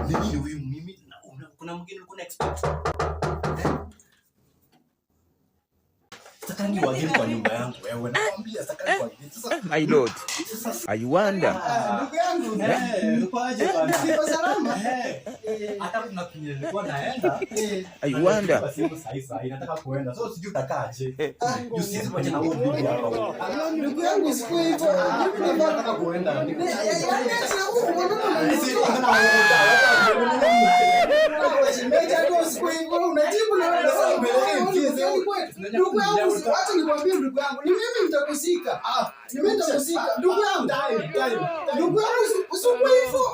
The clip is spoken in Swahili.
Nini huyu mimi? Kuna mwingine ulikuwa na expect? Sasa ni wageni kwa nyumba yangu wewe. Nakwambia sasa kwa wageni. Sasa my lord. I wonder. Ndugu yangu, uko aje bwana? Siko salama. Hata kuna kinyo nilikuwa naenda. I wonder. Simu sasa inataka kuenda. So sijui utakaaje. Jusizi pamoja na huyu bibi hapa. Ndugu yangu siku hivyo. Mimi nataka kuenda. Ndugu yangu, acha nikwambie ndugu yangu, ni mimi nitakusika. Ni mimi nitakusika. Ndugu yangu. Ndugu yangu, usiku hivyo.